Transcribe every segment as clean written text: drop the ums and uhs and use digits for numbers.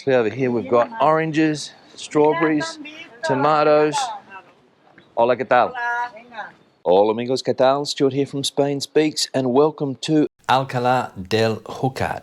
Obviously over here we've got oranges, strawberries, tomatoes. Hola, ¿qué tal? Hola amigos, ¿qué tal? Stuart here from Spain Speaks, and welcome to Alcalá del Júcar,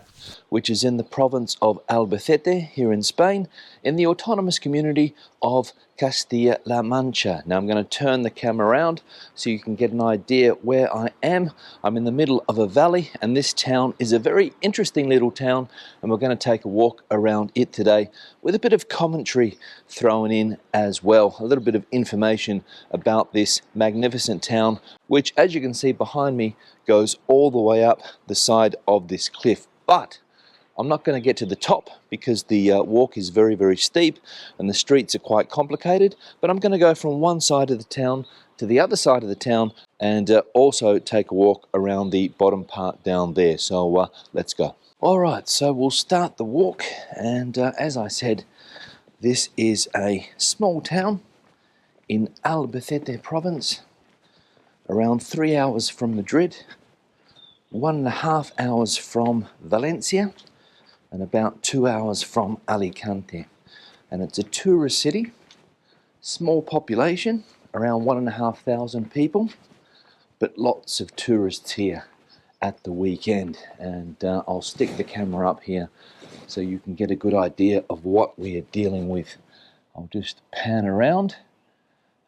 which is in the province of Albacete here in Spain, in the autonomous community of Castilla-La Mancha. Now I'm going to turn the camera around so you can get an idea where I am. I'm in the middle of a valley, and this town is a very interesting little town, and we're going to take a walk around it today with a bit of commentary thrown in as well, a little bit of information about this magnificent town, which, as you can see behind me, goes all the way up the side of this cliff. But I'm not going to get to the top because the walk is very, very steep and the streets are quite complicated, but I'm going to go from one side of the town to the other side of the town and also take a walk around the bottom part down there. So let's go. Alright, so we'll start the walk, and as I said, this is a small town in Albacete province, around 3 hours from Madrid, 1.5 hours from Valencia, and about 2 hours from Alicante. And it's a tourist city, small population, around 1,500 people, but lots of tourists here at the weekend. And I'll stick the camera up here so you can get a good idea of what we are dealing with. I'll just pan around,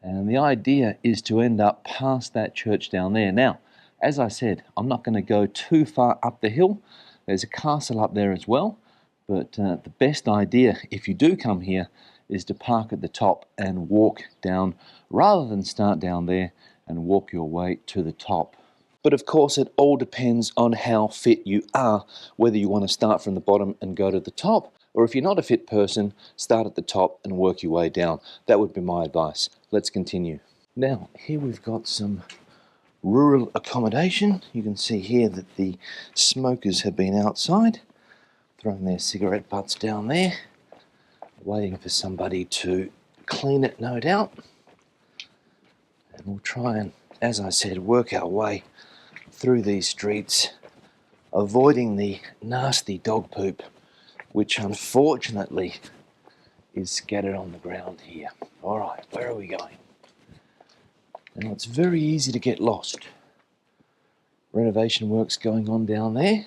and the idea is to end up past that church down there. Now, as I said, I'm not going to go too far up the hill. There's a castle up there as well, but the best idea, if you do come here, is to park at the top and walk down, rather than start down there and walk your way to the top. But of course, it all depends on how fit you are, whether you want to start from the bottom and go to the top, or if you're not a fit person, start at the top and work your way down. That would be my advice. Let's continue. Now, here we've got some rural accommodation. You can see here that the smokers have been outside, throwing their cigarette butts down there, waiting for somebody to clean it, no doubt. And we'll try and, as I said, work our way through these streets, avoiding the nasty dog poop, which unfortunately is scattered on the ground here. Alright, where are we going? Now, it's very easy to get lost. Renovation work's going on down there.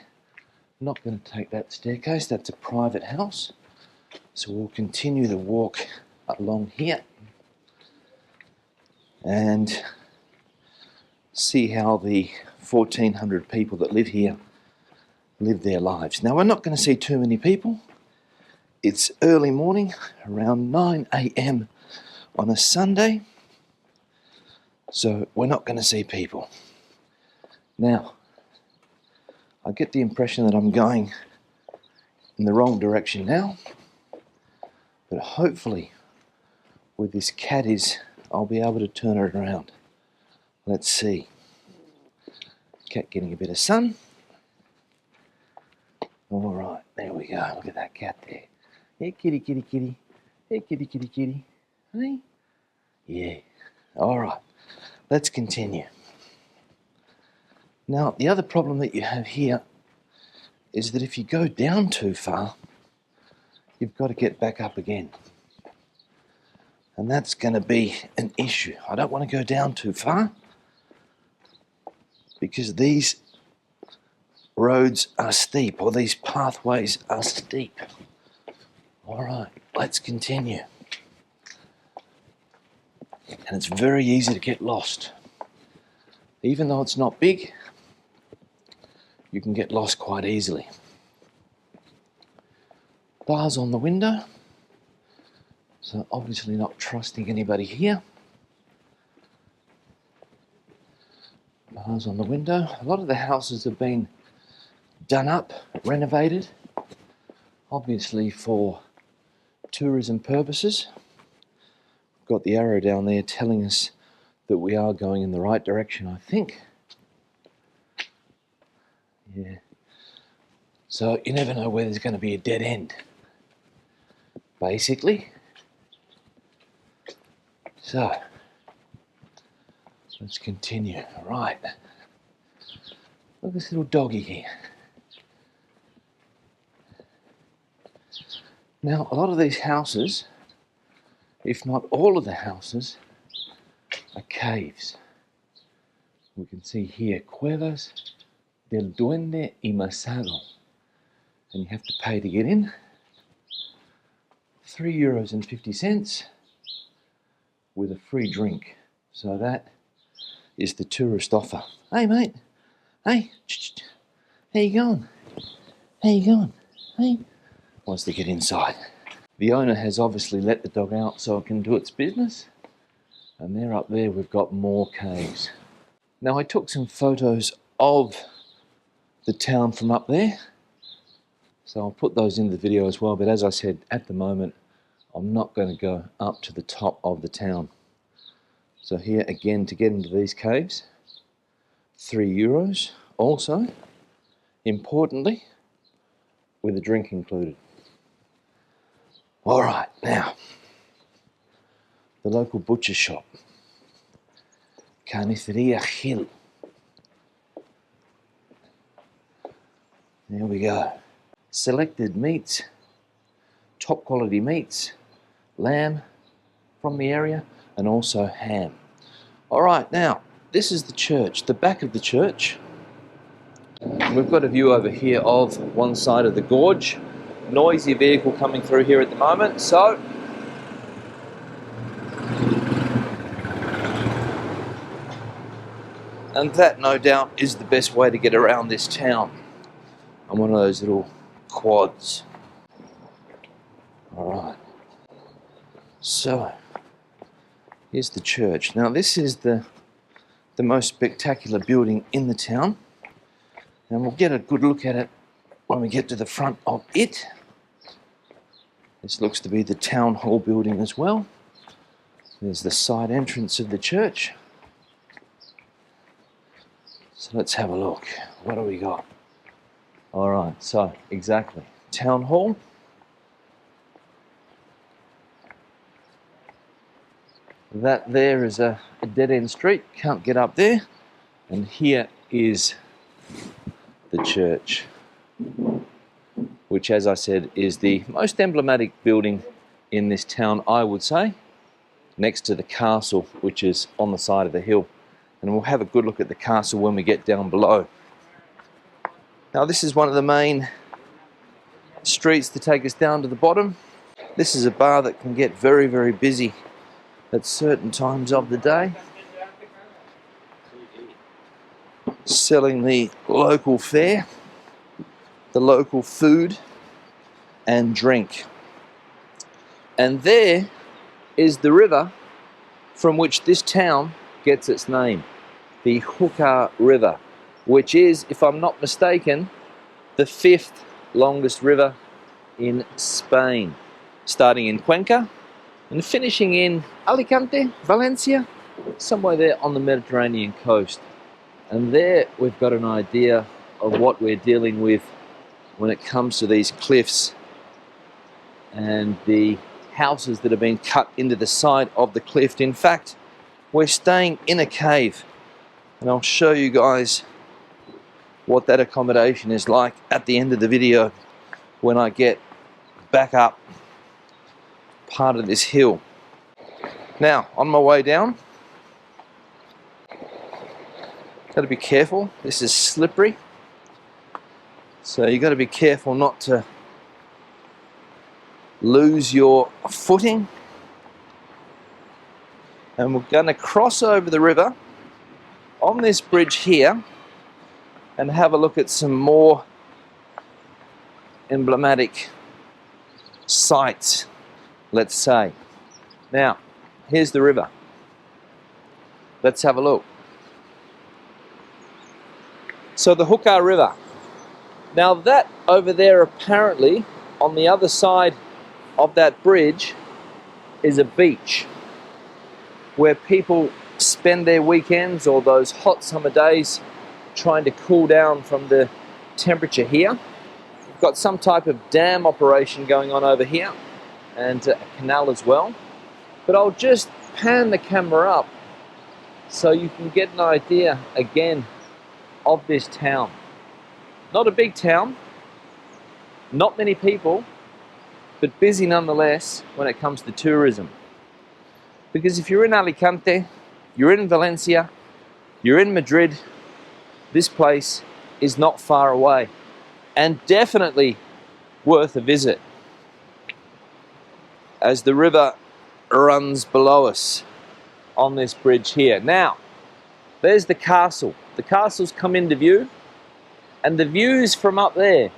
I'm not going to take that staircase, that's a private house. So we'll continue the walk along here and see how the 1,400 people that live here live their lives. Now, we're not going to see too many people. It's early morning, around 9 a.m. on a Sunday, so we're not going to see people. Now, I get the impression that I'm going in the wrong direction now, but hopefully with this caddies I'll be able to turn it around. Let's see. Cat getting a bit of sun. Alright, there we go. Look at that cat there. Hey kitty, kitty, kitty. Hey kitty, kitty, kitty. Hey? Yeah. Alright, let's continue. Now, the other problem that you have here is that if you go down too far, you've got to get back up again. And that's going to be an issue. I don't want to go down too far because these roads are steep, or these pathways are steep. Alright, let's continue. And it's very easy to get lost. Even though it's not big, you can get lost quite easily. Bars on the window, so obviously not trusting anybody here. Bars on the window. A lot of the houses have been done up, renovated, obviously for tourism purposes. Got the arrow down there telling us that we are going in the right direction, I think. Yeah. So you never know where there's going to be a dead end, basically. So let's continue. Right. Look at this little doggy here. Now, a lot of these houses, if not all of the houses, are caves. We can see here, Cuevas del Duende y Masado. And you have to pay to get in. €3.50 with a free drink. So that is the tourist offer. Hey mate, hey, how you going? How you going? Hey, wants to get inside. The owner has obviously let the dog out so it can do its business. And there up there we've got more caves. Now I took some photos of the town from up there. So I'll put those in the video as well, but as I said, at the moment, I'm not going to go up to the top of the town. So here again, to get into these caves, €3. Also, importantly, with a drink included. All right, now, the local butcher shop, Carniceria Gil. There we go. Selected meats, top quality meats, lamb from the area, and also ham. All right, now, this is the church, the back of the church. And we've got a view over here of one side of the gorge. Noisy vehicle coming through here at the moment, so and that, no doubt, is the best way to get around this town on one of those little quads. All right. So, here's the church. Now, this is the most spectacular building in the town. And we'll get a good look at it when we get to the front of it. This looks to be the town hall building as well. There's the side entrance of the church. So let's have a look. What do we got? All right, so exactly. Town hall. That there is a dead-end street. Can't get up there. And here is the church, which, as I said, is the most emblematic building in this town, I would say, next to the castle, which is on the side of the hill. And we'll have a good look at the castle when we get down below. Now, this is one of the main streets to take us down to the bottom. This is a bar that can get very, very busy at certain times of the day, selling the local fare, the local food and drink. And there is the river from which this town gets its name, the Júcar River, which is, if I'm not mistaken, the 5th longest river in Spain, starting in Cuenca and finishing in Alicante, Valencia, somewhere there on the Mediterranean coast. And there we've got an idea of what we're dealing with when it comes to these cliffs and the houses that have been cut into the side of the cliff. In fact, we're staying in a cave, and I'll show you guys what that accommodation is like at the end of the video when I get back up part of this hill. Now, on my way down, got to be careful. This is slippery, so you got to be careful not to lose your footing. And we're going to cross over the river on this bridge here and have a look at some more emblematic sites, let's say. Now, here's the river. Let's have a look. So the Júcar River. Now that over there, apparently on the other side of that bridge is a beach where people spend their weekends or those hot summer days trying to cool down from the temperature here. We've got some type of dam operation going on over here and a canal as well. But I'll just pan the camera up so you can get an idea again of this town. Not a big town, not many people, but busy nonetheless when it comes to tourism. Because if you're in Alicante, you're in Valencia, you're in Madrid, this place is not far away and definitely worth a visit, as the river runs below us on this bridge here. Now, there's the castle. The castle's come into view, and the views from up there,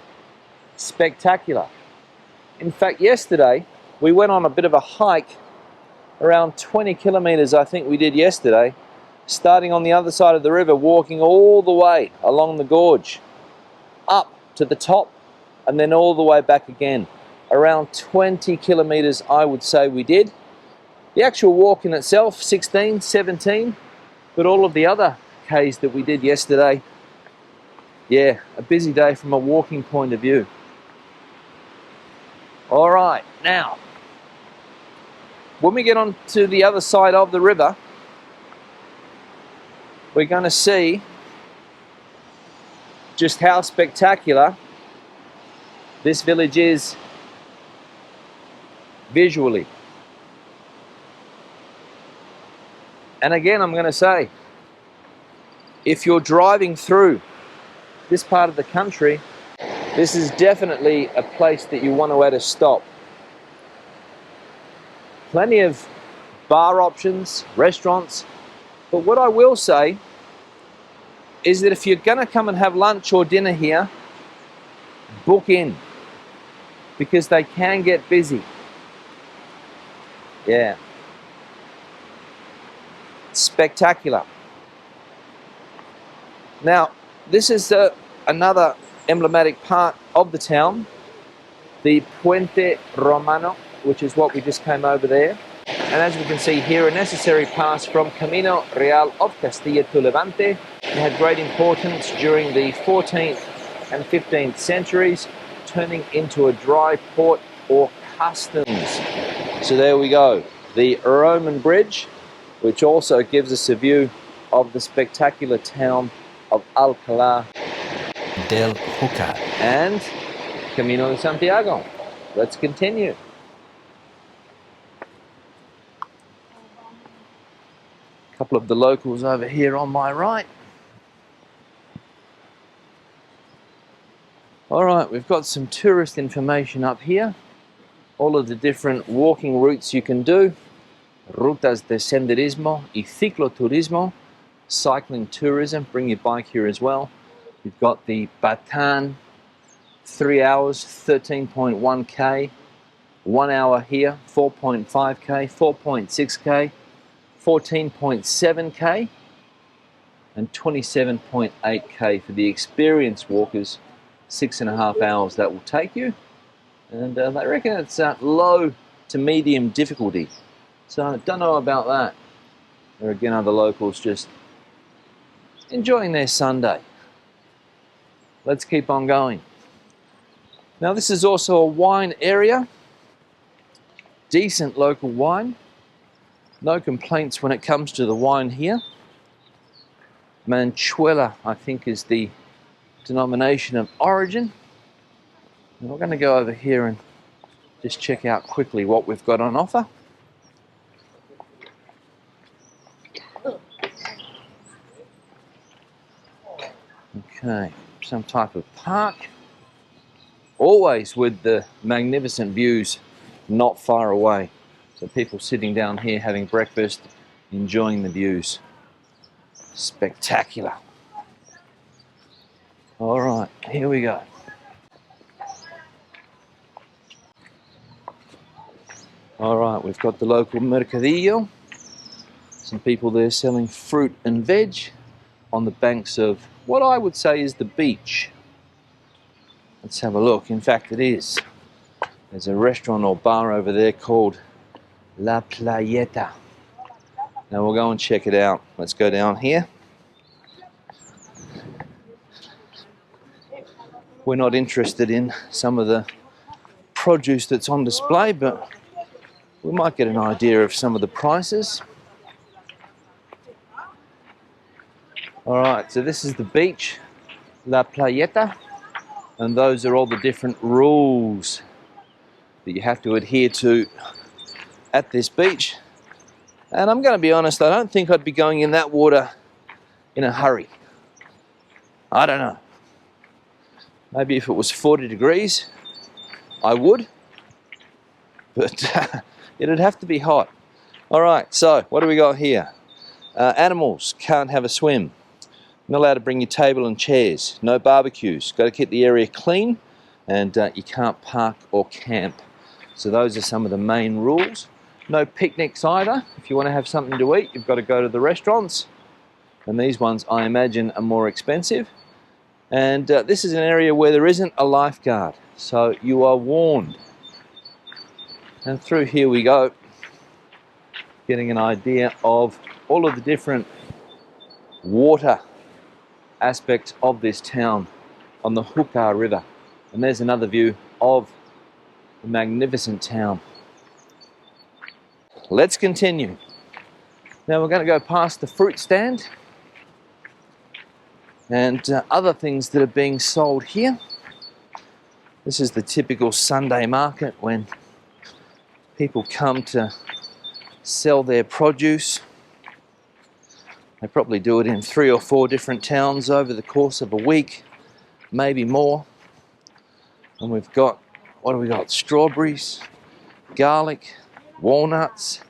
spectacular. In fact, yesterday, we went on a bit of a hike, around 20 kilometers I think we did yesterday, starting on the other side of the river, walking all the way along the gorge, up to the top, and then all the way back again. Around 20 kilometers I would say we did. The actual walk in itself, 16, 17, but all of the other Ks that we did yesterday, yeah, a busy day from a walking point of view. All right, now, when we get on to the other side of the river, we're going to see just how spectacular this village is visually. And again, I'm going to say, if you're driving through this part of the country, this is definitely a place that you want to at a stop. Plenty of bar options, restaurants, but what I will say is that if you're going to come and have lunch or dinner here, book in, because they can get busy. Yeah. Spectacular. Now, this is another emblematic part of the town, the Puente Romano, which is what we just came over there. And as we can see here, a necessary pass from Camino Real of Castilla to Levante. It had great importance during the 14th and 15th centuries, turning into a dry port or customs. So there we go, the Roman bridge, which also gives us a view of the spectacular town of Alcalá del Júcar and Camino de Santiago. Let's continue. A couple of the locals over here on my right. All right, we've got some tourist information up here. All of the different walking routes you can do. Rutas de senderismo y cicloturismo. Cycling tourism, bring your bike here as well. You've got the Batan, 3 hours, 13.1k. 1 hour here, 4.5k, 4.6k, 14.7k, and 27.8k for the experienced walkers. 6.5 hours that will take you. And they reckon it's low to medium difficulty. So I don't know about that. There again are the locals just enjoying their Sunday. Let's keep on going. Now this is also a wine area. Decent local wine. No complaints when it comes to the wine here. Manchuela, I think, is the denomination of origin. And we're going to go over here and just check out quickly what we've got on offer. Okay, some type of park. Always with the magnificent views not far away. So people sitting down here having breakfast, enjoying the views. Spectacular. All right, here we go. All right, we've got the local mercadillo. Some people there selling fruit and veg on the banks of what I would say is the beach. Let's have a look. In fact, it is. There's a restaurant or bar over there called La Playeta. Now we'll go and check it out. Let's go down here. We're not interested in some of the produce that's on display, but we might get an idea of some of the prices. All right, so this is the beach, La Playeta, and those are all the different rules that you have to adhere to at this beach. And I'm going to be honest, I don't think I'd be going in that water in a hurry. I don't know. Maybe if it was 40 degrees, I would. But it'd have to be hot. All right, so what do we got here? Animals can't have a swim. Not allowed to bring your table and chairs. No barbecues. Got to keep the area clean, and you can't park or camp. So those are some of the main rules. No picnics either. If you want to have something to eat, you've got to go to the restaurants. And these ones, I imagine, are more expensive. And this is an area where there isn't a lifeguard. So you are warned. And through here we go, getting an idea of all of the different water aspects of this town on the Júcar River. And there's another view of the magnificent town. Let's continue. Now we're going to go past the fruit stand and other things that are being sold here. This is the typical Sunday market when people come to sell their produce. They probably do it in 3 or 4 different towns over the course of a week, maybe more. And we've got, what do we got? Strawberries, garlic, walnuts.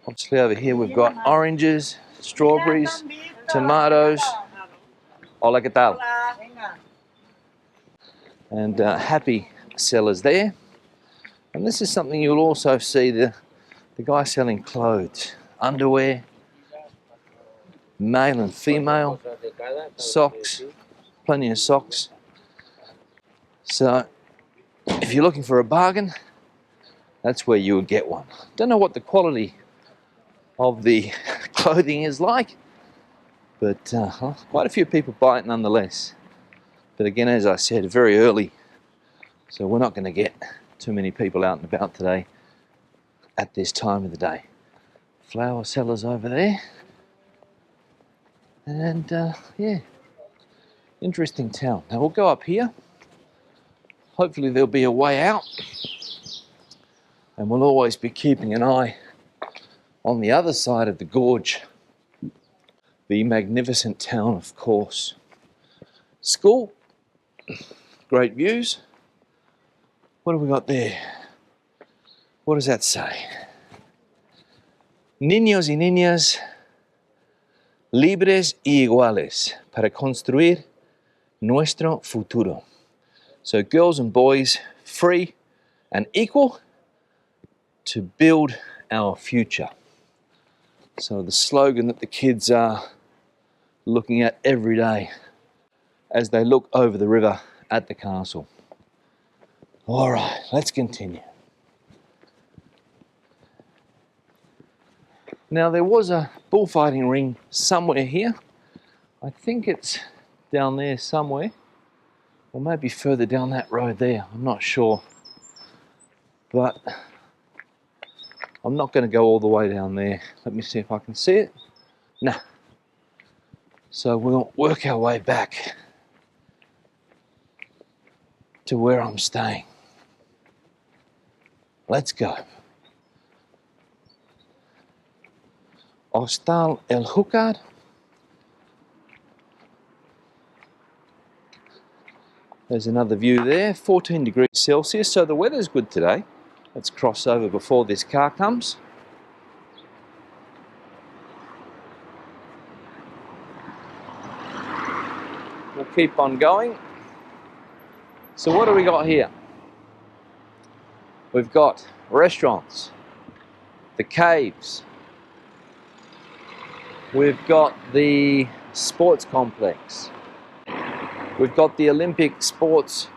Obviously over here we've got oranges, strawberries, tomatoes. Hola, ¿qué tal? And happy sellers there. And this is something you'll also see, the guy selling clothes, underwear, male and female, socks, plenty of socks. So if you're looking for a bargain, that's where you would get one. Don't know what the quality of the clothing is like, but quite a few people buy it nonetheless. But again, as I said, very early, so we're not going to get too many people out and about today at this time of the day. Flower sellers over there. And yeah, interesting town. Now we'll go up here. Hopefully there'll be a way out. And we'll always be keeping an eye on the other side of the gorge. The magnificent town, of course. School. Great views. What have we got there? What does that say? Niños y niñas libres y iguales para construir nuestro futuro. So girls and boys free and equal to build our future. So the slogan that the kids are looking at every day as they look over the river at the castle. All right, let's continue. Now there was a bullfighting ring somewhere here. I think it's down there somewhere, or maybe further down that road there, I'm not sure. But I'm not going to go all the way down there. Let me see if I can see it. Nah. So we'll work our way back to where I'm staying. Let's go. Hostal El Júcar. There's another view there, 14 degrees Celsius, so the weather's good today. Let's cross over before this car comes. We'll keep on going. So what do we got here? We've got restaurants, the caves, we've got the sports complex, we've got the Olympic sports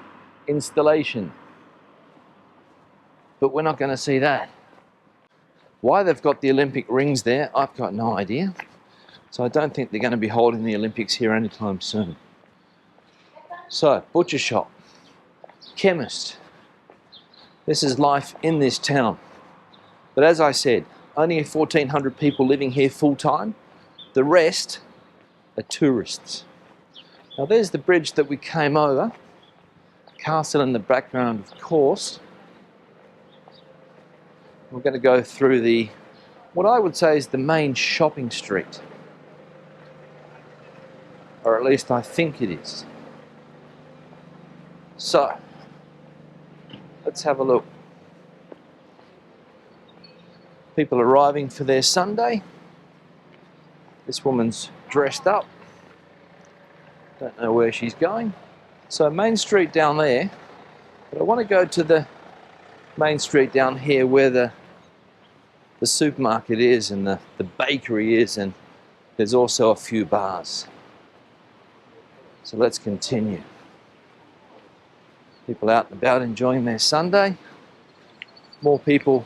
installation, but we're not going to see that. Why they've got the Olympic rings there, I've got no idea. So I don't think they're going to be holding the Olympics here anytime soon. So, butcher shop, chemist. This is life in this town. But as I said, only 1,400 people living here full time. The rest are tourists. Now there's the bridge that we came over castle in the background, of course. We're going to go through what I would say is the main shopping street. Or at least I think it is. So, let's have a look. People arriving for their Sunday. This woman's dressed up. Don't know where she's going. So Main Street down there, but I want to go to the Main Street down here where the supermarket is and the bakery is, and there's also a few bars. So let's continue. People out and about enjoying their Sunday. More people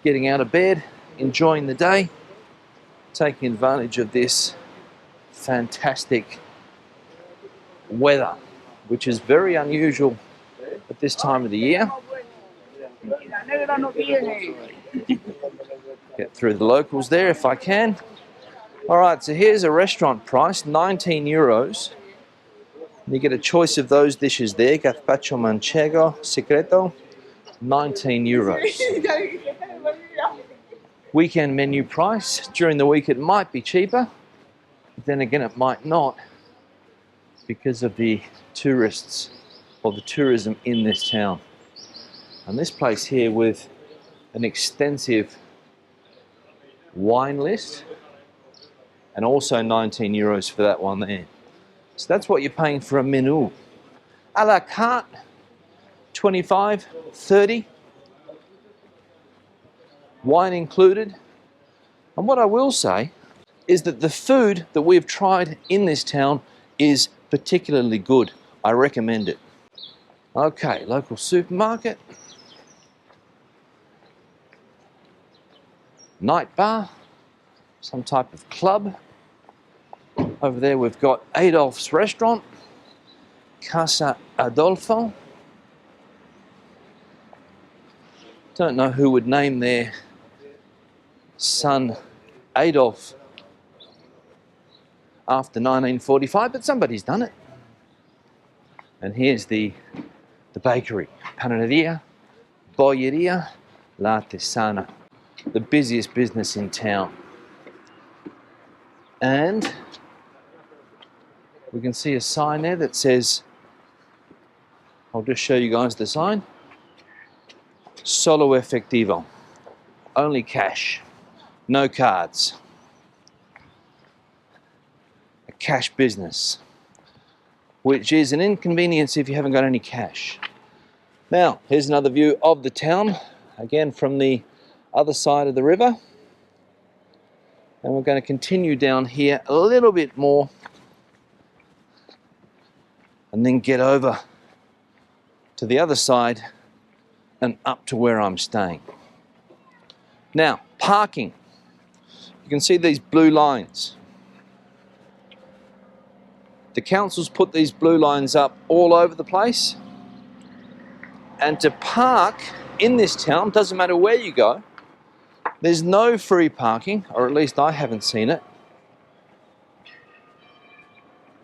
getting out of bed, enjoying the day, taking advantage of this fantastic weather, which is very unusual at this time of the year. Get through the locals there if I can. Alright, so here's a restaurant price, 19 euros. You get a choice of those dishes there, gazpacho manchego, secreto, 19 euros. Weekend menu price. During the week it might be cheaper, but then again it might not because of the tourists or the tourism in this town. And this place here with an extensive wine list, and also 19 euros for that one there. So that's what you're paying for a menu. A la carte, 25, 30. Wine included. And what I will say is that the food that we've tried in this town is particularly good. I recommend it. Okay, local supermarket. Night bar, some type of club. Over there we've got Adolf's restaurant, Casa Adolfo. Don't know who would name their son Adolf after 1945, but somebody's done it. And here's the bakery, Panaderia, Bolleria, La Artesana, the busiest business in town. And we can see a sign there that says, I'll just show you guys the sign, Solo efectivo, only cash, no cards. A cash business, which is an inconvenience if you haven't got any cash. Now, here's another view of the town, again from the other side of the river. And we're going to continue down here a little bit more and then get over to the other side and up to where I'm staying. Now, parking. You can see these blue lines. The council's put these blue lines up all over the place. And to park in this town, doesn't matter where you go, there's no free parking, or at least I haven't seen it.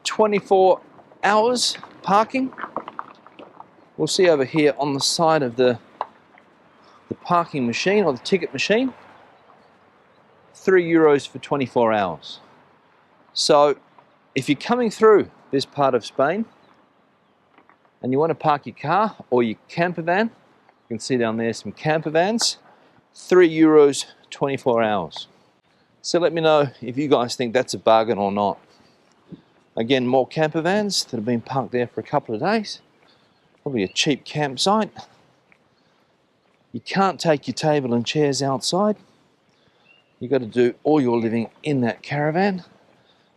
24 hours parking. We'll see over here on the side of the parking machine or the ticket machine, €3 for 24 hours. So if you're coming through this part of Spain and you want to park your car or your camper van, you can see down there some camper vans, €3, 24 hours. So let me know if you guys think that's a bargain or not. Again, more camper vans that have been parked there for a couple of days. Probably a cheap campsite. You can't take your table and chairs outside. You've got to do all your living in that caravan.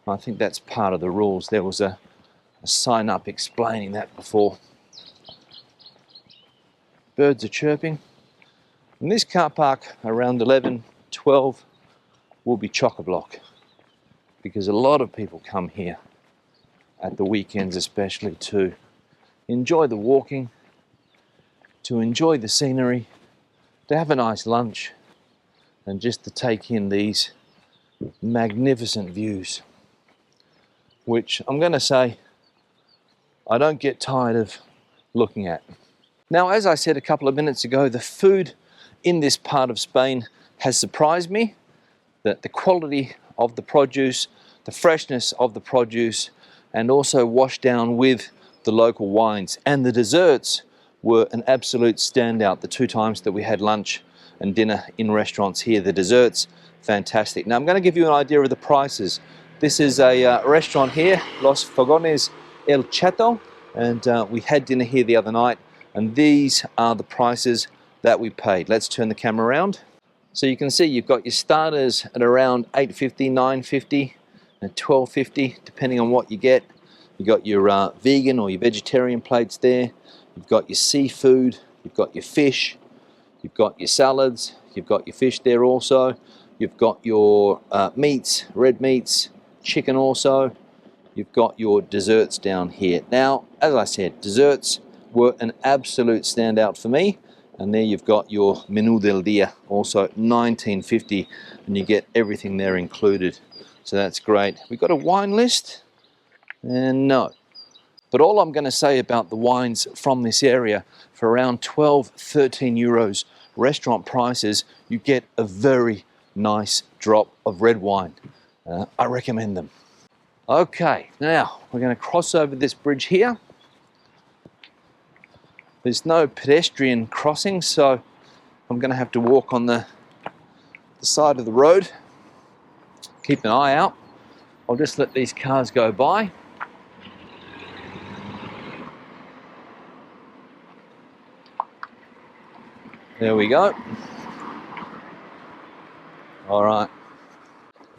I think that's part of the rules. There was a sign up explaining that before. Birds are chirping. In this car park around 11, 12 will be chock-a-block because a lot of people come here at the weekends especially to enjoy the walking, to enjoy the scenery, to have a nice lunch and just to take in these magnificent views, which I'm going to say I don't get tired of looking at. Now, as I said a couple of minutes ago, the food in this part of Spain has surprised me. That the quality of the produce, the freshness of the produce, and also washed down with the local wines. And the desserts were an absolute standout the 2 times that we had lunch and dinner in restaurants here. The desserts, fantastic. Now I'm going to give you an idea of the prices. This is a restaurant here, Los Fogones El Chato, and we had dinner here the other night, and these are the prices that we paid. Let's turn the camera around. So you can see you've got your starters at around $8.50, $9.50, and $12.50, depending on what you get. You've got your vegan or your vegetarian plates there. You've got your seafood, you've got your fish, you've got your salads, you've got your fish there also. You've got your meats, red meats, chicken also. You've got your desserts down here. Now, as I said, desserts were an absolute standout for me. And there you've got your Menú del Día, also $19.50, and you get everything there included. So that's great. We've got a wine list, and no. But all I'm going to say about the wines from this area, for around 12, 13 euros restaurant prices, you get a very nice drop of red wine. I recommend them. Okay, now we're going to cross over this bridge here. There's no pedestrian crossing, so I'm going to have to walk on the side of the road. Keep an eye out. I'll just let these cars go by. There we go. All right.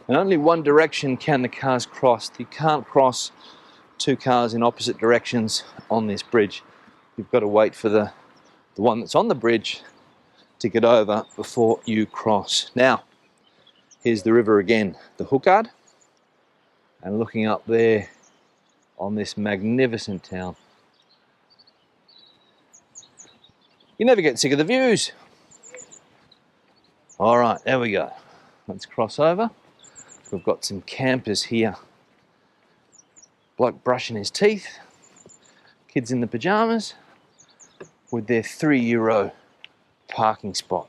And only one direction can the cars cross. You can't cross 2 cars in opposite directions on this bridge. You've got to wait for the one that's on the bridge to get over before you cross. Now, here's the river again, the Júcar, and looking up there on this magnificent town. You never get sick of the views. All right, there we go. Let's cross over. We've got some campers here. Bloke brushing his teeth. Kids in the pajamas with their €3 parking spot.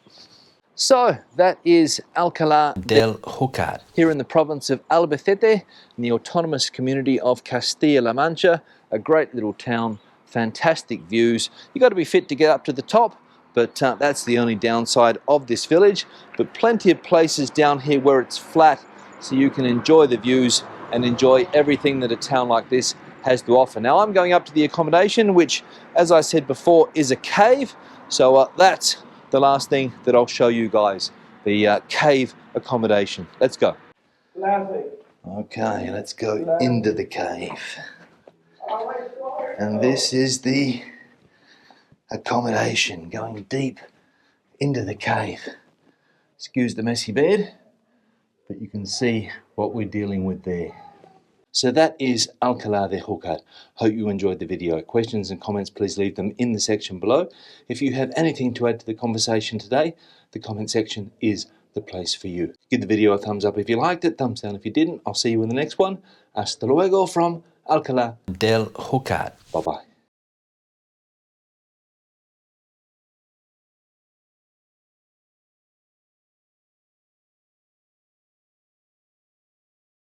So that is Alcalá del Júcar, here in the province of Albacete, in the autonomous community of Castilla-La Mancha. A great little town, fantastic views. You've got to be fit to get up to the top, but that's the only downside of this village. But plenty of places down here where it's flat, so you can enjoy the views and enjoy everything that a town like this has to offer. Now I'm going up to the accommodation, which, as I said before, is a cave. So that's the last thing that I'll show you guys, the cave accommodation. Let's go. Okay, let's go into the cave. And this is the accommodation, going deep into the cave. Excuse the messy bed, but you can see what we're dealing with there. So that is Alcalá de Júcar. Hope you enjoyed the video. Questions and comments, please leave them in the section below. If you have anything to add to the conversation today, the comment section is the place for you. Give the video a thumbs up if you liked it, thumbs down if you didn't. I'll see you in the next one. Hasta luego from Alcalá del Júcar. Bye-bye.